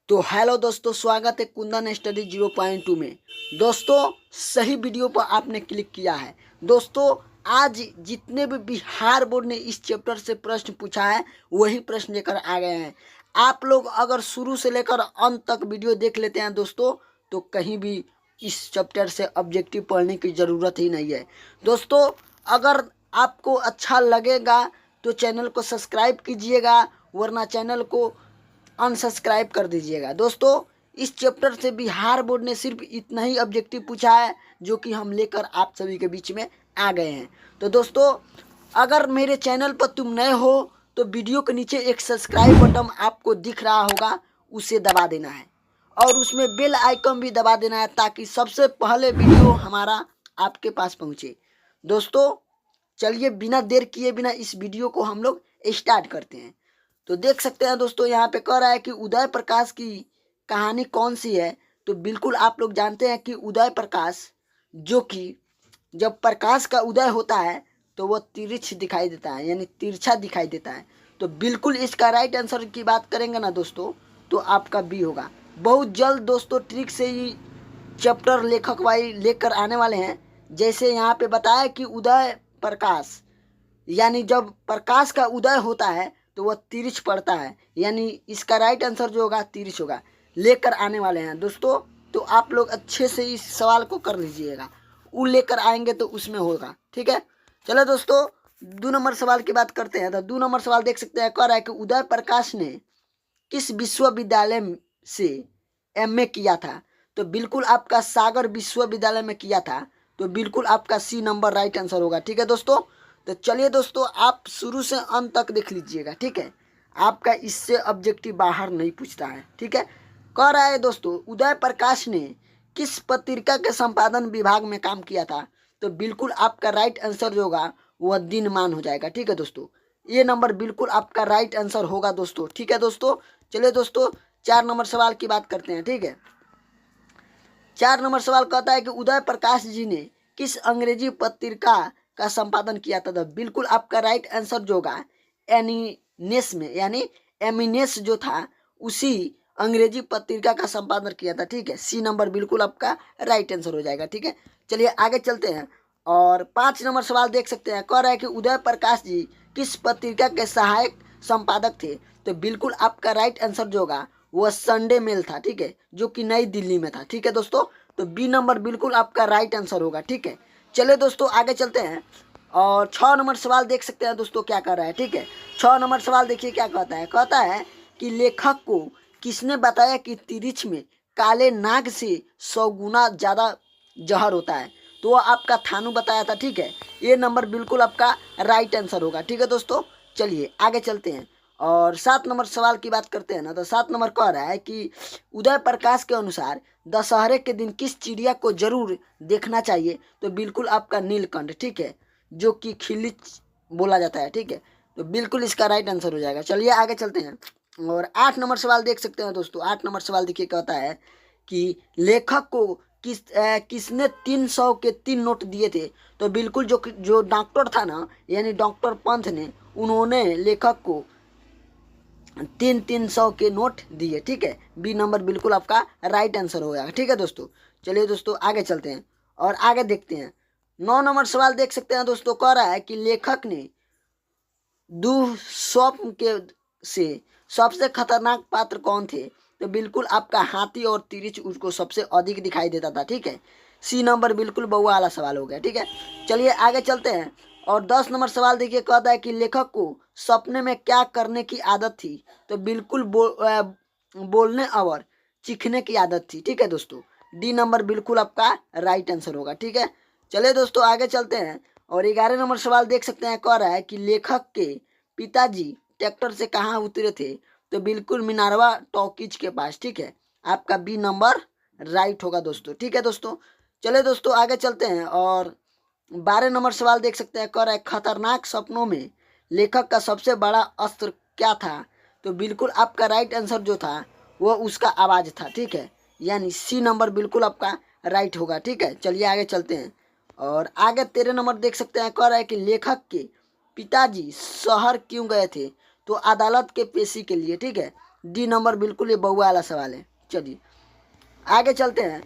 तो हेलो दोस्तों, स्वागत है कुंदन स्टडी 0.2 में। दोस्तों, सही वीडियो पर आपने क्लिक किया है। दोस्तों, आज जितने भी बिहार बोर्ड ने इस चैप्टर से प्रश्न पूछा है वही प्रश्न लेकर आ गए हैं। आप लोग अगर शुरू से लेकर अंत तक वीडियो देख लेते हैं दोस्तों, तो कहीं भी इस चैप्टर से ऑब्जेक्टिव पढ़ने की ज़रूरत ही नहीं है। दोस्तों, अगर आपको अच्छा लगेगा तो चैनल को सब्सक्राइब कीजिएगा, वरना चैनल को अनसब्सक्राइब कर दीजिएगा। दोस्तों, इस चैप्टर से बिहार बोर्ड ने सिर्फ इतना ही ऑब्जेक्टिव पूछा है, जो कि हम लेकर आप सभी के बीच में आ गए हैं। तो दोस्तों, अगर मेरे चैनल पर तुम नए हो तो वीडियो के नीचे एक सब्सक्राइब बटन आपको दिख रहा होगा, उसे दबा देना है और उसमें बेल आइकन भी दबा देना है, ताकि सबसे पहले वीडियो हमारा आपके पास पहुंचे। दोस्तों, चलिए बिना देर किए बिना इस वीडियो को हम लोग स्टार्ट करते हैं। तो देख सकते हैं दोस्तों, यहाँ पे कह रहा है कि उदय प्रकाश की कहानी कौन सी है। तो बिल्कुल आप लोग जानते हैं कि उदय प्रकाश, जो कि जब प्रकाश का उदय होता है तो वह तिरछ दिखाई देता है, यानी तिरछा दिखाई देता है। तो बिल्कुल इसका राइट आंसर की बात करेंगे ना दोस्तों, तो आपका बी होगा। बहुत जल्द दोस्तों ट्रिक से ही चैप्टर लेखक भाई लेकर आने वाले हैं। जैसे यहाँ पे बताया कि उदय प्रकाश, यानी जब प्रकाश का उदय होता है तो वह तिरछ पड़ता है, यानी इसका राइट आंसर जो होगा तिरछ होगा। लेकर आने वाले हैं दोस्तों, तो आप लोग अच्छे से इस सवाल को कर लीजिएगा। वो लेकर आएंगे तो उसमें होगा, ठीक है। चलो दोस्तों, 2 नंबर सवाल की बात करते हैं। तो 2 नंबर सवाल देख सकते हैं, कह रहा है कि उदय प्रकाश ने किस विश्वविद्यालय से एमए किया था। तो बिल्कुल आपका सागर विश्वविद्यालय में किया था। तो बिल्कुल आपका सी नंबर राइट आंसर होगा, ठीक है दोस्तों। तो चलिए दोस्तों, आप शुरू से अंत तक देख लीजिएगा, ठीक है। आपका इससे ऑब्जेक्टिव बाहर नहीं पूछता है, ठीक है। कह रहा है दोस्तों, उदय प्रकाश ने किस पत्रिका के संपादन विभाग में काम किया था। तो बिल्कुल आपका राइट आंसर जो होगा वह दिनमान हो जाएगा, ठीक है दोस्तों। ये नंबर बिल्कुल आपका राइट आंसर होगा दोस्तों, ठीक है दोस्तों। चलिए दोस्तों, 4 नंबर सवाल की बात करते हैं, ठीक है। 4 नंबर सवाल कहता है कि उदय प्रकाश जी ने किस अंग्रेजी पत्रिका का संपादन किया था। तो बिल्कुल आपका राइट आंसर जो होगा एनिनेस में, यानी एमिनेस जो था उसी अंग्रेजी पत्रिका का संपादन किया था, ठीक है। सी नंबर बिल्कुल आपका राइट आंसर हो जाएगा, ठीक है। चलिए आगे चलते हैं और 5 नंबर सवाल देख सकते हैं। कह रहा है कि उदय प्रकाश जी किस पत्रिका के सहायक संपादक थे। तो बिल्कुल आपका राइट आंसर जो होगा वह संडे मेल था, ठीक है, जो कि नई दिल्ली में था, ठीक है दोस्तों। तो बी नंबर बिल्कुल आपका राइट आंसर होगा, ठीक है। चलिए दोस्तों आगे चलते हैं और 6 नंबर सवाल देख सकते हैं दोस्तों क्या कर रहा है, ठीक है। 6 नंबर सवाल देखिए क्या कहता है। कहता है कि लेखक को किसने बताया कि तिरछ में काले नाग से 100 गुना ज़्यादा जहर होता है। तो वह आपका थानू बताया था, ठीक है। ये नंबर बिल्कुल आपका राइट आंसर होगा, ठीक है दोस्तों। चलिए आगे चलते हैं और 7 नंबर सवाल की बात करते हैं ना। तो 7 नंबर कह रहा है कि उदय प्रकाश के अनुसार दशहरे के दिन किस चिड़िया को जरूर देखना चाहिए। तो बिल्कुल आपका नीलकंठ, ठीक है, जो कि खिलिच बोला जाता है, ठीक है। तो बिल्कुल इसका राइट आंसर हो जाएगा। चलिए आगे चलते हैं और 8 नंबर सवाल देख सकते हैं दोस्तों। 8 नंबर सवाल देखिए कहता है कि लेखक को किसने 300 के 3 नोट दिए थे। तो बिल्कुल जो डॉक्टर था ना, यानी डॉक्टर पंथ ने, उन्होंने लेखक को 300 के नोट दिए, ठीक है। बी नंबर बिल्कुल आपका राइट आंसर हो जाएगा, ठीक है दोस्तों। चलिए दोस्तों आगे चलते हैं और आगे देखते हैं। 9 नंबर सवाल देख सकते हैं दोस्तों। कह रहा है कि लेखक ने दुःस्वप्न के से सबसे खतरनाक पात्र कौन थे। तो बिल्कुल आपका हाथी और तिरछ उसको सबसे अधिक दिखाई देता था, ठीक है। सी नंबर बिल्कुल बउआ वाला सवाल हो गया, ठीक है। चलिए आगे चलते हैं और 10 नंबर सवाल देखिए कहता है कि लेखक को सपने में क्या करने की आदत थी। तो बिल्कुल बोलने और चीखने की आदत थी, ठीक है दोस्तों। डी नंबर बिल्कुल आपका राइट आंसर होगा, ठीक है। चलिए दोस्तों आगे चलते हैं और 11 नंबर सवाल देख सकते हैं। कह रहा है कि लेखक के पिताजी ट्रैक्टर से कहाँ उतरे थे। तो बिल्कुल मिनारवा टॉकीज के पास, ठीक है। आपका बी नंबर राइट होगा दोस्तों, ठीक है दोस्तों। चलिए दोस्तों आगे चलते हैं और 12 नंबर सवाल देख सकते हैं। कह रहा है खतरनाक सपनों में लेखक का सबसे बड़ा अस्त्र क्या था। तो बिल्कुल आपका राइट आंसर जो था वह उसका आवाज़ था, ठीक है, यानी सी नंबर बिल्कुल आपका राइट होगा, ठीक है। चलिए आगे चलते हैं और आगे 13 नंबर देख सकते हैं। कह रहा है कि लेखक के पिताजी शहर क्यों गए थे। तो अदालत के पेशी के लिए, ठीक है। डी नंबर बिल्कुल ये बउआ वाला सवाल है। चलिए आगे चलते हैं।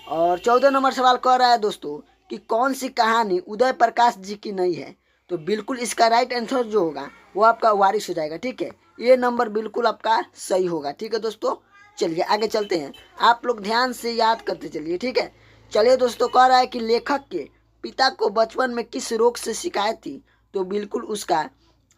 और 14 नंबर सवाल कह रहा है दोस्तों कि कौन सी कहानी उदय प्रकाश जी की नहीं है। तो बिल्कुल इसका राइट आंसर जो होगा वो आपका वारिस हो जाएगा, ठीक है। ये नंबर बिल्कुल आपका सही होगा, ठीक है दोस्तों। चलिए आगे चलते हैं, आप लोग ध्यान से याद करते चलिए, ठीक है। चलिए दोस्तों, कह रहा है कि लेखक के पिता को बचपन में किस रोग से शिकायत थी। तो बिल्कुल उसका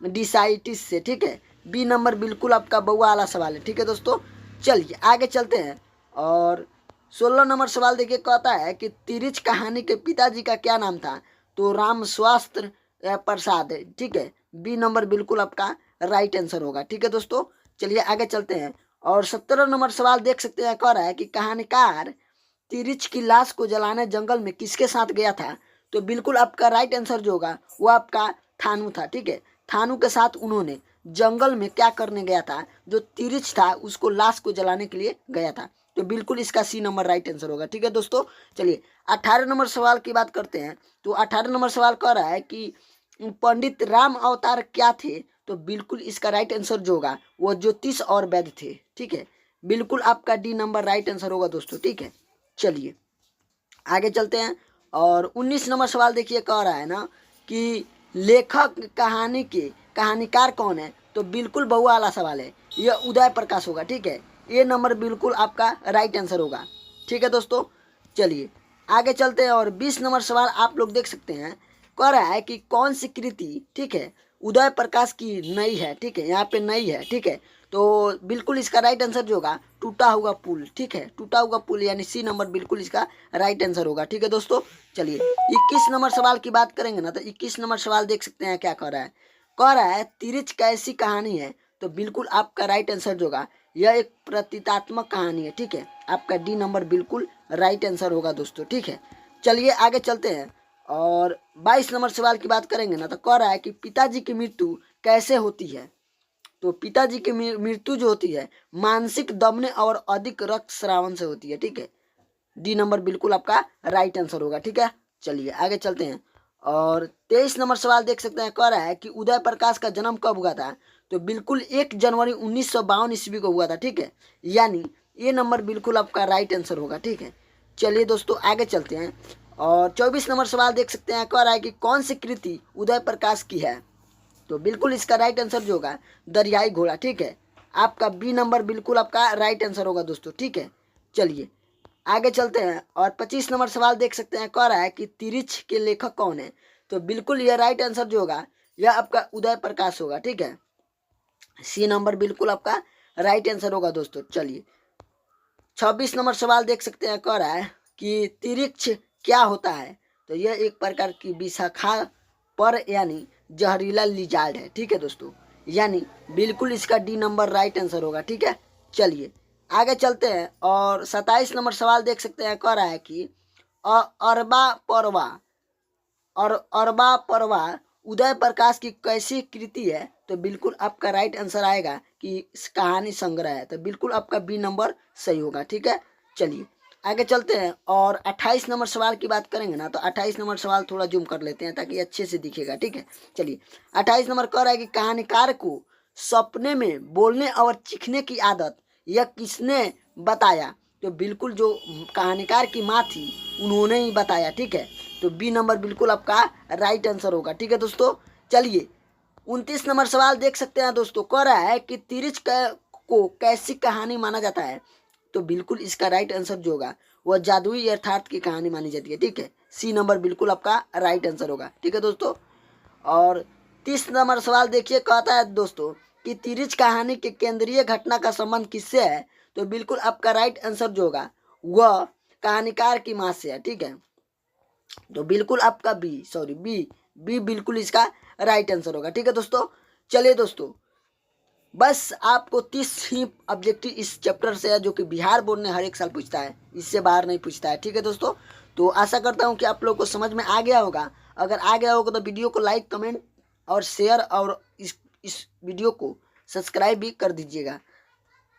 डिसाइटिस से, ठीक है। बी नंबर बिल्कुल आपका बउआ वाला सवाल है, ठीक है दोस्तों। चलिए आगे चलते हैं। और 16 नंबर सवाल देखिए, कहता है कि तिरिच कहानी के पिताजी का क्या नाम था। तो राम स्वास्त्र प्रसाद है, ठीक है। बी नंबर बिल्कुल आपका राइट आंसर होगा, ठीक है दोस्तों। चलिए आगे चलते हैं। और 17 नंबर सवाल देख सकते हैं, कह रहा है कि कहानीकार तिरिच की लाश को जलाने जंगल में किसके साथ गया था। तो बिल्कुल आपका राइट आंसर जो होगा वो आपका थानू था, ठीक है। थानू के साथ उन्होंने जंगल में क्या करने गया था, जो तिरिच था उसको लाश को जलाने के लिए गया था। तो बिल्कुल इसका सी नंबर राइट आंसर होगा, ठीक है दोस्तों। चलिए 18 नंबर सवाल की बात करते हैं। तो 18 नंबर सवाल कह रहा है कि पंडित राम अवतार क्या थे। तो बिल्कुल इसका राइट आंसर जो होगा वो ज्योतिष और वैद्य थे, ठीक है। बिल्कुल आपका डी नंबर राइट आंसर होगा दोस्तों, ठीक है। चलिए आगे चलते हैं। और 19 नंबर सवाल देखिए, कह रहा है ना कि लेखक कहानी के कहानीकार कौन है। तो बिल्कुल बउआ वाला सवाल है, यह उदय प्रकाश होगा, ठीक है। ये नंबर बिल्कुल आपका राइट आंसर होगा, ठीक है दोस्तों। चलिए आगे चलते हैं। और 20 नंबर सवाल आप लोग देख सकते हैं, कह रहा है कि कौन सी कृति, ठीक है, उदय प्रकाश की नई है, ठीक है। यहाँ पे नई है, ठीक है। तो बिल्कुल इसका राइट आंसर जो होगा टूटा हुआ पुल, ठीक है। टूटा हुआ पुल यानी सी नंबर बिल्कुल इसका राइट आंसर होगा, ठीक है दोस्तों। चलिए 21 नंबर सवाल की बात करेंगे ना, तो 21 नंबर सवाल देख सकते हैं क्या कह रहा है। कह रहा है तिरिच कैसी कहानी है। तो बिल्कुल आपका राइट आंसर जो होगा यह एक प्रतीकात्मक कहानी है, ठीक है। आपका डी नंबर बिल्कुल राइट आंसर होगा दोस्तों, ठीक है। चलिए आगे चलते हैं। और 22 नंबर सवाल की बात करेंगे ना, तो कह रहा है कि पिताजी की मृत्यु कैसे होती है। तो पिताजी की मृत्यु जो होती है मानसिक दमने और अधिक रक्तस्रावन से होती है, ठीक है। डी नंबर बिल्कुल आपका राइट आंसर होगा, ठीक है। चलिए आगे चलते हैं। और 23 नंबर सवाल देख सकते हैं, कह रहा है कि उदय प्रकाश का जन्म कब हुआ था। तो बिल्कुल 1 जनवरी 1952 ईस्वी को हुआ था, ठीक है। यानी ये नंबर बिल्कुल आपका राइट आंसर होगा, ठीक है। चलिए दोस्तों आगे चलते हैं। और 24 नंबर सवाल देख सकते हैं, कह रहा है कि कौन सी कृति उदय प्रकाश की है। तो बिल्कुल इसका राइट आंसर जो होगा दरियाई घोड़ा, ठीक है। आपका बी नंबर बिल्कुल आपका राइट आंसर होगा दोस्तों, ठीक है। चलिए आगे चलते हैं। और 25 नंबर सवाल देख सकते हैं, कह रहा है कि तिरिच के लेखक कौन है। तो बिल्कुल यह राइट आंसर जो होगा यह आपका उदय प्रकाश होगा, ठीक है। सी नंबर बिल्कुल आपका राइट आंसर होगा दोस्तों। चलिए 26 नंबर सवाल देख सकते हैं, कह रहा है कि तिरिच क्या होता है। तो यह एक प्रकार की विशाखा पर यानी जहरीला लिजार्ड है, ठीक है दोस्तों। यानी बिल्कुल इसका डी नंबर राइट आंसर होगा, ठीक है। चलिए आगे चलते हैं। और 27 नंबर सवाल देख सकते हैं, कह रहा है कि अरबा परवा और अरबा परवा उदय प्रकाश की कैसी कृति है। तो बिल्कुल आपका राइट आंसर आएगा कि कहानी संग्रह है। तो बिल्कुल आपका बी नंबर सही होगा, ठीक है। चलिए आगे चलते हैं। और 28 नंबर सवाल की बात करेंगे ना, तो 28 नंबर सवाल थोड़ा जूम कर लेते हैं ताकि अच्छे से दिखेगा, ठीक है। चलिए 28 नंबर कह रहा है कि कहानीकार को सपने में बोलने और चीखने की आदत यह किसने बताया। तो बिल्कुल जो कहानीकार की माँ थी उन्होंने ही बताया, ठीक है। तो बी नंबर बिल्कुल आपका राइट आंसर होगा, ठीक है दोस्तों। चलिए 29 नंबर सवाल देख सकते हैं दोस्तों, कह रहा है कि तिरिच को कैसी कहानी माना जाता है। तो बिल्कुल इसका राइट आंसर जो होगा वह जादुई यथार्थ की कहानी मानी जाती है, ठीक है। सी नंबर बिल्कुल आपका राइट आंसर होगा, ठीक है दोस्तों। और 30 नंबर सवाल देखिए, कहता है दोस्तों कि तिरिच कहानी के केंद्रीय घटना का संबंध किससे है। तो बिल्कुल आपका राइट आंसर जो होगा वह कहानीकार की माँ से है, ठीक है। तो बिल्कुल आपका बी बिल्कुल इसका राइट आंसर होगा, ठीक है दोस्तों। चलिए दोस्तों, बस आपको 30 ही ऑब्जेक्टिव इस चैप्टर से है जो कि बिहार बोर्ड ने हर एक साल पूछता है, इससे बाहर नहीं पूछता है, ठीक है दोस्तों। तो आशा करता हूँ कि आप लोग को समझ में आ गया होगा। अगर आ गया होगा तो वीडियो को लाइक, कमेंट और शेयर और इस वीडियो को सब्सक्राइब भी कर दीजिएगा।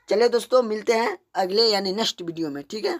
चलिए दोस्तों, मिलते हैं अगले यानी नेक्स्ट वीडियो में, ठीक है।